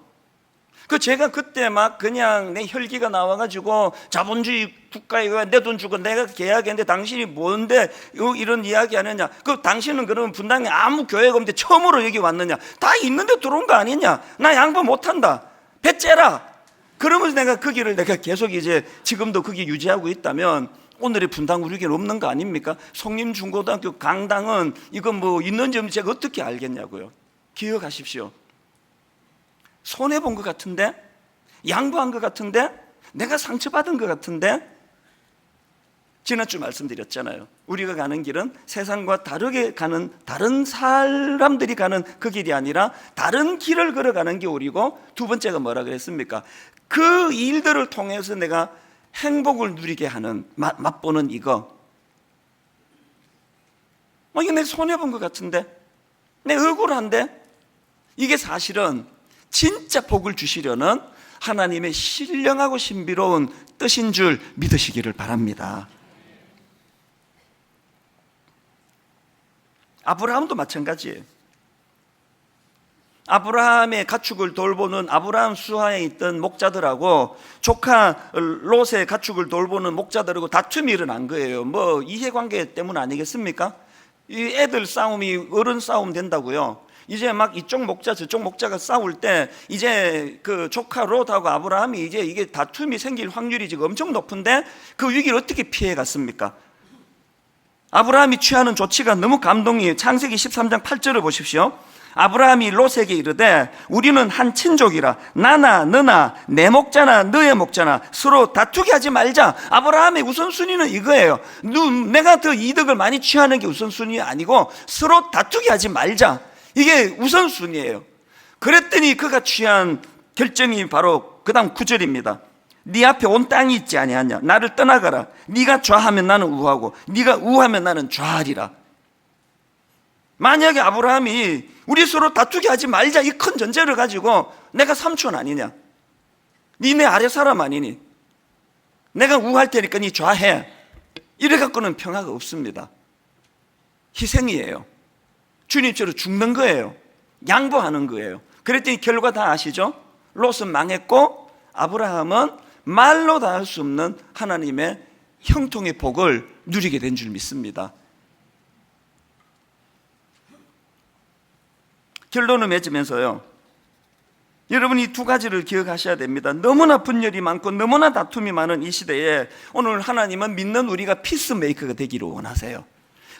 제가 그때 막 그냥 내 혈기가 나와가지고 자본주의 국가에 내 돈 주고 내가 계약했는데 당신이 뭔데 이런 이야기 하느냐? 당신은 그러면 분당에 아무 교회가 없는데 처음으로 여기 왔느냐? 다 있는데 들어온 거 아니냐? 나 양보 못한다. 배 째라. 그러면서 내가 그 길을 내가 계속 이제 지금도 그게 유지하고 있다면 오늘의 분당 우리 교회는 없는 거 아닙니까? 송림중고등학교 강당은 이건 뭐 있는지 없는지 제가 어떻게 알겠냐고요. 기억하십시오. 손해본 것 같은데, 양보한 것 같은데, 내가 상처받은 것 같은데. 지난주 말씀드렸잖아요. 우리가 가는 길은 세상과 다르게 가는, 다른 사람들이 가는 그 길이 아니라 다른 길을 걸어가는 게 우리고, 두 번째가 뭐라 그랬습니까? 그 일들을 통해서 내가 행복을 누리게 하는, 맛보는 이거. 이게 내 손해본 것 같은데, 내 억울한데. 이게 사실은 진짜 복을 주시려는 하나님의 신령하고 신비로운 뜻인 줄 믿으시기를 바랍니다. 아브라함도 마찬가지예요. 아브라함의 가축을 돌보는 아브라함 수하에 있던 목자들하고 조카 롯의 가축을 돌보는 목자들하고 다툼이 일어난 거예요. 뭐 이해관계 때문 아니겠습니까? 이 애들 싸움이 어른 싸움 된다고요. 이제 막 이쪽 목자 저쪽 목자가 싸울 때 이제 그 조카 롯하고 아브라함이 이제 이게 다툼이 생길 확률이 지금 엄청 높은데 그 위기를 어떻게 피해 갔습니까? 아브라함이 취하는 조치가 너무 감동이에요. 창세기 13장 8절을 보십시오. 아브라함이 롯에게 이르되 우리는 한 친족이라 나나 너나 내 목자나 너의 목자나 서로 다투게 하지 말자. 아브라함의 우선순위는 이거예요. 내가 더 이득을 많이 취하는 게 우선순위 아니고 서로 다투게 하지 말자. 이게 우선순위예요. 그랬더니 그가 취한 결정이 바로 그 다음 9절입니다. 네 앞에 온 땅이 있지 아니하냐? 나를 떠나가라. 네가 좌하면 나는 우하고 네가 우하면 나는 좌하리라. 만약에 아브라함이 우리 서로 다투게 하지 말자 이 큰 전제를 가지고 내가 삼촌 아니냐? 니네 아래 사람 아니니? 내가 우할 테니까 니 좌해. 이래 갖고는 평화가 없습니다. 희생이에요. 주님처럼 죽는 거예요. 양보하는 거예요. 그랬더니 결과 다 아시죠? 롯은 망했고 아브라함은 말로 다 할 수 없는 하나님의 형통의 복을 누리게 된 줄 믿습니다. 결론을 맺으면서요, 여러분 이 두 가지를 기억하셔야 됩니다. 너무나 분열이 많고 너무나 다툼이 많은 이 시대에 오늘 하나님은 믿는 우리가 피스메이커가 되기를 원하세요.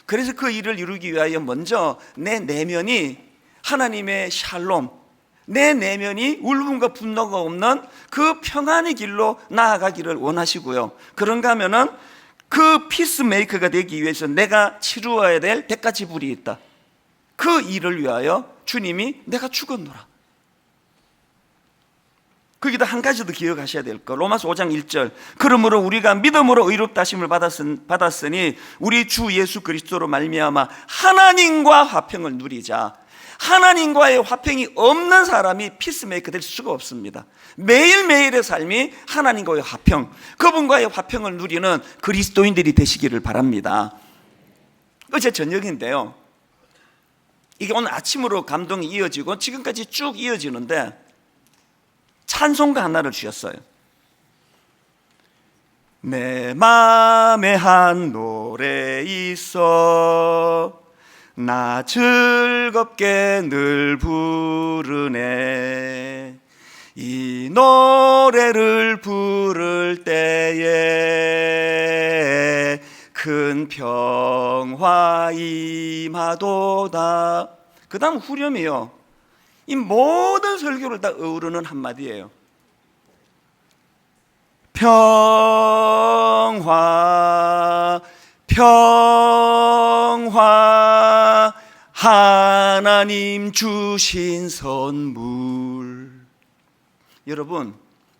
그래서 그 일을 이루기 위하여 먼저 내 내면이 하나님의 샬롬, 내 내면이 울분과 분노가 없는 그 평안의 길로 나아가기를 원하시고요. 그런가 하면은 그 피스메이커가 되기 위해서 내가 치루어야 될 대가 지불이 있다. 그 일을 위하여 주님이 내가 죽었노라. 거기다 한 가지 더 기억하셔야 될 거. 로마서 5장 1절. 그러므로 우리가 믿음으로 의롭다 하심을 받았으니 우리 주 예수 그리스도로 말미암아 하나님과 화평을 누리자. 하나님과의 화평이 없는 사람이 피스메이커 될 수가 없습니다. 매일매일의 삶이 하나님과의 화평, 그분과의 화평을 누리는 그리스도인들이 되시기를 바랍니다. 어제 저녁인데요, 이게 오늘 아침으로 감동이 이어지고 지금까지 쭉 이어지는데 찬송가 하나를 주셨어요. 내 맘에 한 노래 있어 나 즐겁게 늘 부르네. 이 노래를 부를 때에 평화 임하도다. 그 다음 후렴이요, 이 모든 설교를 다 어우르는 한마디예요. 평화, 평화, 하나님 주신 선물. 여러분,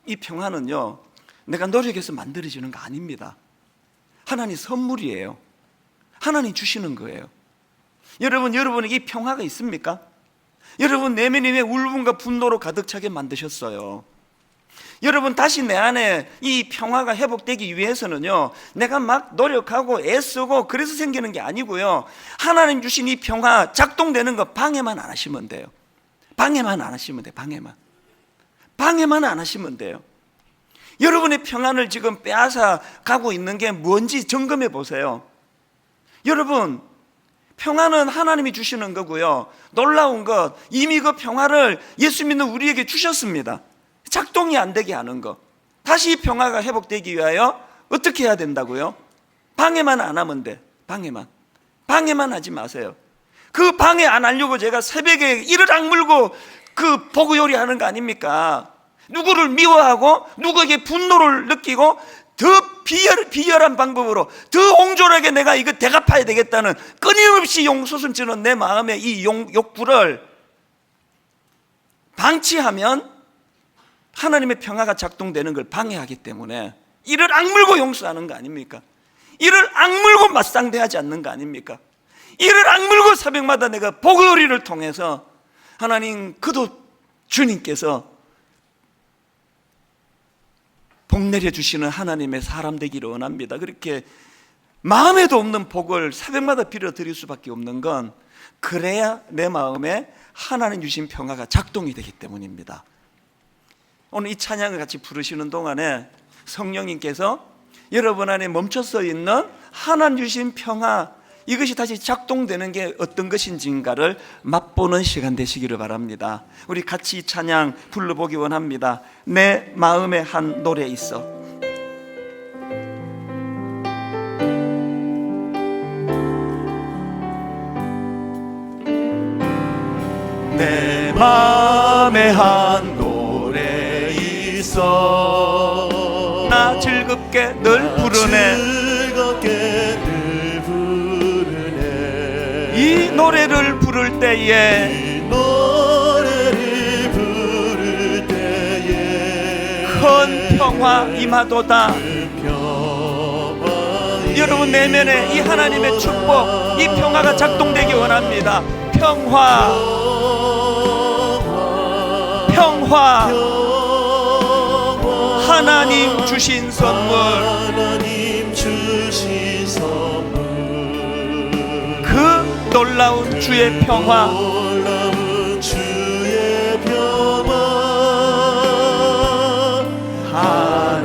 이 평화는요, 내가 노력해서 만들어지는 거 아닙니다. 하나님 선물이에요. 하나님 주시는 거예요. 여러분, 여러분에게 이 평화가 있습니까? 여러분 내면이 왜 울분과 분노로 가득 차게 만드셨어요? 여러분, 다시 내 안에 이 평화가 회복되기 위해서는요, 내가 막 노력하고 애쓰고 그래서 생기는 게 아니고요, 하나님 주신 이 평화 작동되는 거 방해만 안 하시면 돼요. 방해만 안 하시면 돼요. 방해만 안 하시면 돼요. 여러분의 평안을 지금 빼앗아 가고 있는 게 뭔지 점검해 보세요. 여러분, 평안은 하나님이 주시는 거고요, 놀라운 것, 이미 그 평화를 예수 믿는 우리에게 주셨습니다. 작동이 안 되게 하는 거. 다시 평화가 회복되기 위하여 어떻게 해야 된다고요? 방해만 안 하면 돼. 방해만 하지 마세요. 그 방해 안 하려고 제가 새벽에 이를 악물고 그 보고 요리하는 거 아닙니까? 누구를 미워하고 누구에게 분노를 느끼고 더 비열한 방법으로 더 옹졸하게 내가 이거 대갚아야 되겠다는 끊임없이 용솟음치는 내 마음의 이 욕구를 방치하면 하나님의 평화가 작동되는 걸 방해하기 때문에 이를 악물고 용서하는 거 아닙니까? 이를 악물고 맞상대하지 않는 거 아닙니까? 이를 악물고 새벽마다 내가 보고요리를 통해서 하나님, 그도 주님께서 복 내려주시는 하나님의 사람 되기를 원합니다. 그렇게 마음에도 없는 복을 새벽마다 빌어드릴 수밖에 없는 건 그래야 내 마음에 하나님 주신 평화가 작동이 되기 때문입니다. 오늘 이 찬양을 같이 부르시는 동안에 성령님께서 여러분 안에 멈춰서 있는 하나님 주신 평화, 이것이 다시 작동되는 게 어떤 것인지인가를 맛보는 시간 되시기를 바랍니다. 우리 같이 이 찬양 불러보기 원합니다. 내 마음에 한 노래 있어. 내 마음에 한 노래 있어. 나 즐겁게 늘 부르네. 이 노래를 부를 때에 큰 평화 임하도다. 여러분 내면에 이 하나님의 축복, 이 평화가 작동되기 원합니다. 평화, 하나님 주신 선물, 그 놀라운 주의 평화,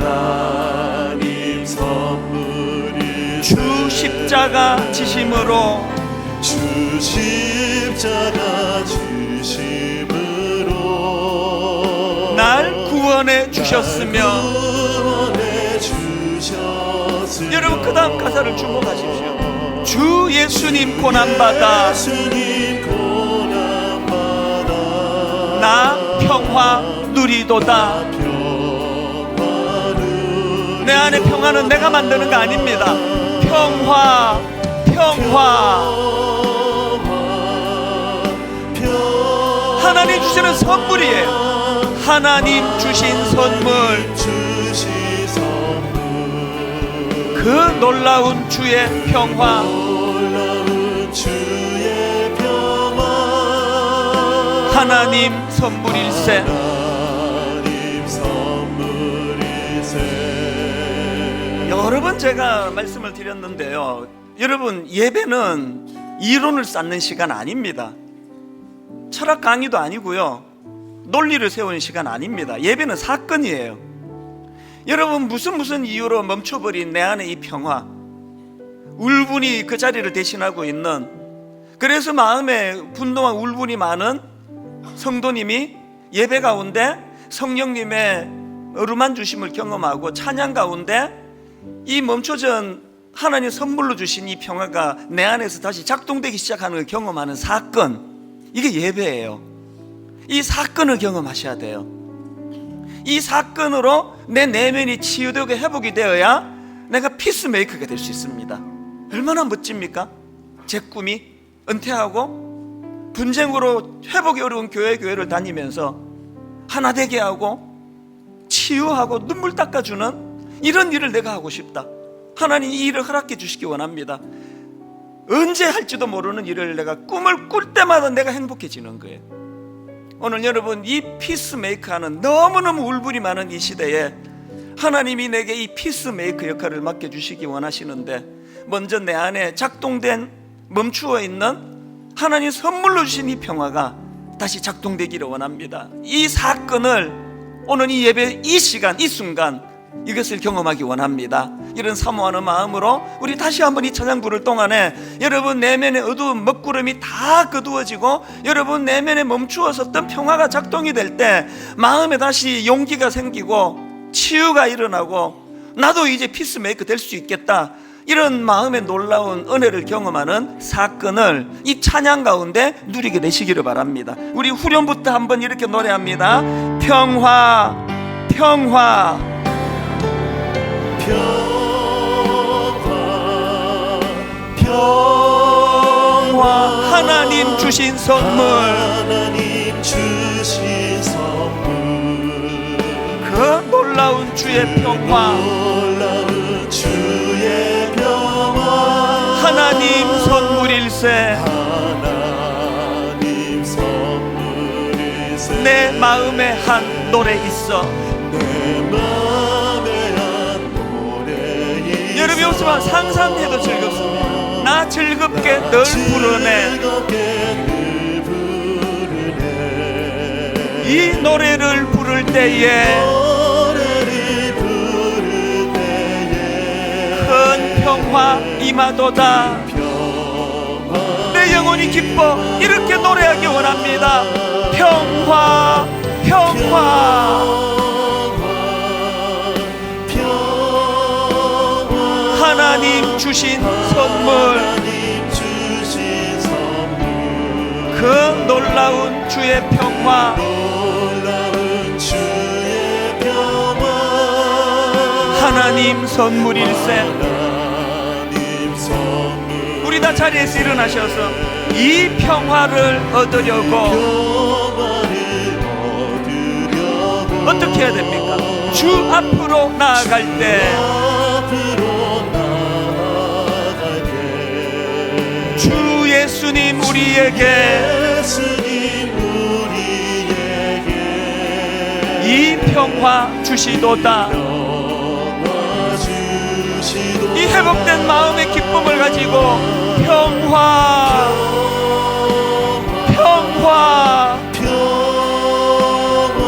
하나님 선물이 주 십자가 지심으로, 주 십자가 지심으로 날 구원해 주셨으며. 여러분 그 다음 가사를 주목하십시오. 주 예수님 고난받아 나 평화 누리도다. 내 안에 평화는 내가 만드는 거 아닙니다. 평화 하나님 주시는 선물이에요. 하나님 주신 선물, 그 놀라운 주의 평화, 하나님 선물일세. 여러 번 제가 말씀을 드렸는데요, 여러분 예배는 이론을 쌓는 시간 아닙니다. 철학 강의도 아니고요, 논리를 세우는 시간 아닙니다. 예배는 사건이에요. 여러분 무슨 이유로 멈춰버린 내 안의 이 평화, 울분이 그 자리를 대신하고 있는, 그래서 마음에 분노와 울분이 많은 성도님이 예배 가운데 성령님의 어루만 주심을 경험하고 찬양 가운데 이 멈춰진 하나님 선물로 주신 이 평화가 내 안에서 다시 작동되기 시작하는 걸 경험하는 사건, 이게 예배예요. 이 사건을 경험하셔야 돼요. 이 사건으로 내 내면이 치유되고 회복이 되어야 내가 피스메이커가 될 수 있습니다. 얼마나 멋집니까? 제 꿈이 은퇴하고 분쟁으로 회복이 어려운 교회를 다니면서 하나 되게 하고 치유하고 눈물 닦아주는 이런 일을 내가 하고 싶다. 하나님 이 일을 허락해 주시기 원합니다. 언제 할지도 모르는 일을 내가 꿈을 꿀 때마다 내가 행복해지는 거예요. 오늘 여러분, 이 피스메이커하는 너무너무 울분이 많은 이 시대에 하나님이 내게 이 피스메이커 역할을 맡겨주시기 원하시는데, 먼저 내 안에 작동된 멈추어 있는 하나님 선물로 주신 이 평화가 다시 작동되기를 원합니다. 이 사건을 오늘 이 예배 이 시간 이 순간 이것을 경험하기 원합니다. 이런 사모하는 마음으로 우리 다시 한번 이 찬양 부를 동안에 여러분 내면의 어두운 먹구름이 다 거두어지고 여러분 내면에 멈추었었던 평화가 작동이 될 때 마음에 다시 용기가 생기고 치유가 일어나고 나도 이제 피스메이커 될 수 있겠다, 이런 마음의 놀라운 은혜를 경험하는 사건을 이 찬양 가운데 누리게 되시기를 바랍니다. 우리 후렴부터 한번 이렇게 노래합니다. 평화, 평화, 평화, 평화. 하나님 주신 선물, 하나님 주신 선물. 그 놀라운 주의 평화, 놀라운 주의 평화. 하나님 선물일세. 하나님 선물일세. 내 마음에 한 노래 있어. 내 마음에 한 노래 있어. 여러분 없으면 상상해도 즐겁습니다. 나 즐겁게 널 부르네. 이 노래를 부를 때에 큰 평화 임하도다. 내 영혼이 기뻐 이렇게 노래하기 원합니다. 평화, 평화, 하나님 주신 선물, 그 놀라운 주의 평화, 하나님 선물일세. 우리 다 자리에서 일어나셔서 이 평화를 얻으려고 어떻게 해야 됩니까? 주 앞으로 나아갈 때 주 예수님 우리에게 이 평화 주시도다. 이 회복된 마음의 기쁨을 가지고 평화, 평화,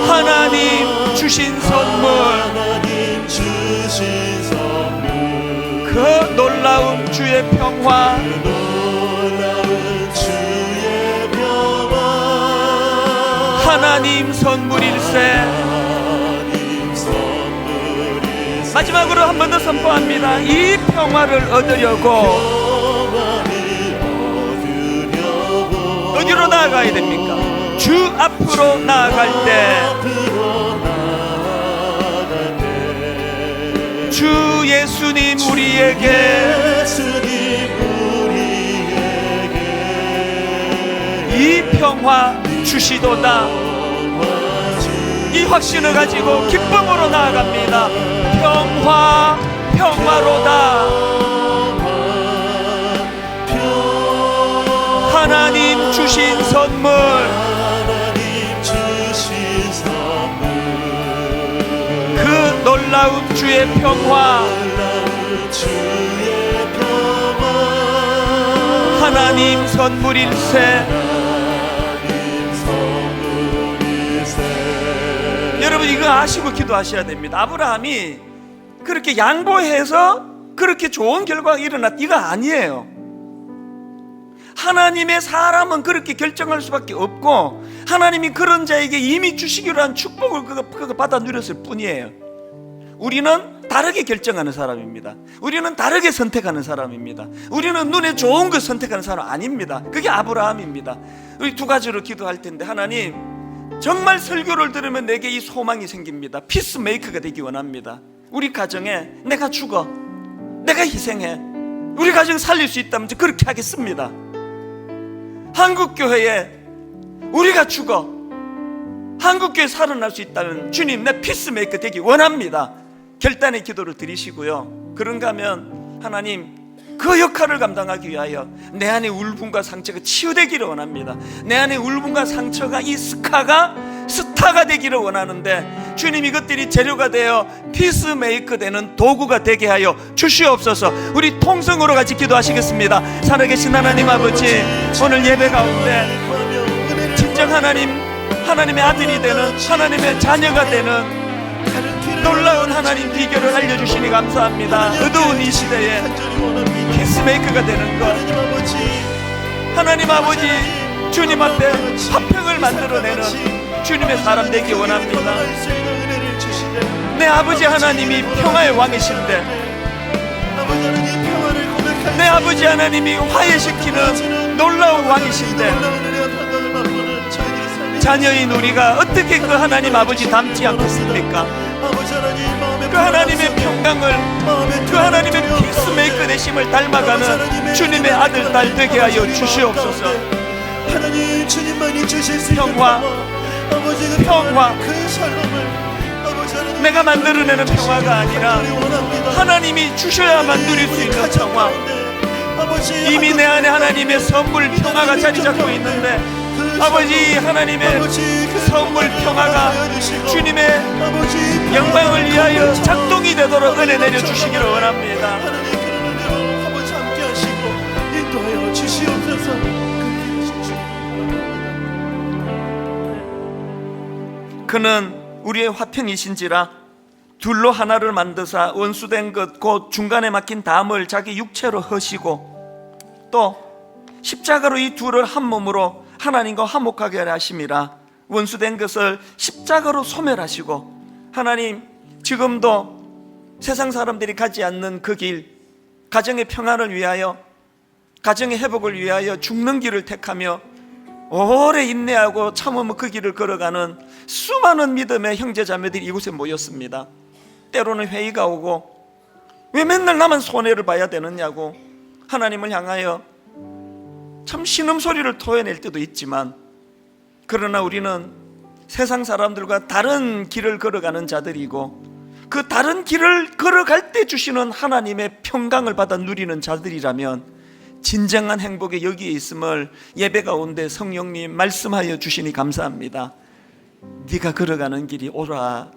하나님 주신 선물, 그 놀라운 주의 평화, 하나님 선물일세. 마지막으로 한 번 더 선포합니다. 이 평화를 얻으려고 어디로 나아가야 됩니까? 주 앞으로 나아갈 때 주 예수님 우리에게 이 평화 주시도다. 이 확신을 가지고 기쁨으로 나아갑니다. 평화, 평화로다. 하나님 주신 선물, 그 놀라운 주의 평화, 하나님 선물일세. 여러분 이거 아시고 기도하셔야 됩니다. 아브라함이 그렇게 양보해서 그렇게 좋은 결과가 일어났다, 이거 아니에요. 하나님의 사람은 그렇게 결정할 수밖에 없고 하나님이 그런 자에게 이미 주시기로 한 축복을 그가 받아 누렸을 뿐이에요. 우리는 다르게 결정하는 사람입니다. 우리는 다르게 선택하는 사람입니다. 우리는 눈에 좋은 것 선택하는 사람 아닙니다. 그게 아브라함입니다. 우리 두 가지로 기도할 텐데, 하나님, 정말 설교를 들으면 내게 이 소망이 생깁니다. 피스메이커가 되기 원합니다. 우리 가정에 내가 죽어, 내가 희생해, 우리 가정 살릴 수 있다면 그렇게 하겠습니다. 한국교회에 우리가 죽어 한국교회 살아날 수 있다면 주님, 내 피스메이커 되기 원합니다. 결단의 기도를 드리시고요. 그런가 하면 하나님, 그 역할을 감당하기 위하여 내 안의 울분과 상처가 치유되기를 원합니다. 내 안의 울분과 상처가 이 스타가 되기를 원하는데, 주님, 이것들이 재료가 되어 피스메이커 되는 도구가 되게 하여 주시옵소서. 우리 통성으로 같이 기도하시겠습니다. 살아계신 하나님 아버지, 오늘 예배 가운데 진정 하나님의 아들이 되는, 하나님의 자녀가 되는 놀라운 하나님 비결을 알려주시니 감사합니다. 어두운 이 시대에 피스메이커가 되는 것, 하나님 아버지, 주님 앞에 화평을 만들어내는 주님의 사람 되기 원합니다. 내 아버지 하나님이 평화의 왕이신데, 내 아버지 하나님이 화해시키는 놀라운 왕이신데, 자녀인 우리가 어떻게 그 하나님 아버지 닮지 않겠습니까? 그 하나님의 평강을, 그 하나님의 피스메이커 되심을 닮아가는 주님의 아들, 딸 되게 하여 주시옵소서. 평화, 내가 만들어내는 평화가 아니라 하나님이 주셔야만 누릴 수 있는 평화. 이미 내 안에 하나님의 선물 평화가 자리 잡고 있는데, 아버지, 하나님의 선물 평화가 주님의 영광을 위하여 작동이 되도록 은혜 내려주시기를 원합니다. 아버지 함께 하시고 인도하여 주시옵소서. 그는 우리의 화평이신지라 둘로 하나를 만드사 원수된 것 곧 중간에 막힌 담을 자기 육체로 허시고, 또 십자가로 이 둘을 한 몸으로 하나님과 화목하게 하심이라. 원수된 것을 십자가로 소멸하시고, 하나님, 지금도 세상 사람들이 가지 않는 그 길, 가정의 평안을 위하여, 가정의 회복을 위하여 죽는 길을 택하며 오래 인내하고 참으며 그 길을 걸어가는 수많은 믿음의 형제자매들이 이곳에 모였습니다. 때로는 회의가 오고, 왜 맨날 나만 손해를 봐야 되느냐고 하나님을 향하여 참 신음소리를 토해낼 때도 있지만, 그러나 우리는 세상 사람들과 다른 길을 걸어가는 자들이고, 그 다른 길을 걸어갈 때 주시는 하나님의 평강을 받아 누리는 자들이라면 진정한 행복에 여기에 있음을 예배 가운데 성령님 말씀하여 주시니 감사합니다. 네가 걸어가는 길이 오라,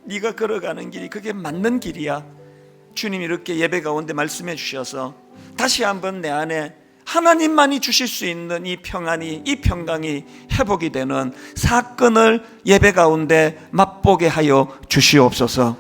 네가 걸어가는 길이 그게 맞는 길이야. 주님, 이렇게 예배 가운데 말씀해 주셔서 다시 한번 내 안에 하나님만이 주실 수 있는 이 평안이, 이 평강이 회복이 되는 사건을 예배 가운데 맛보게 하여 주시옵소서.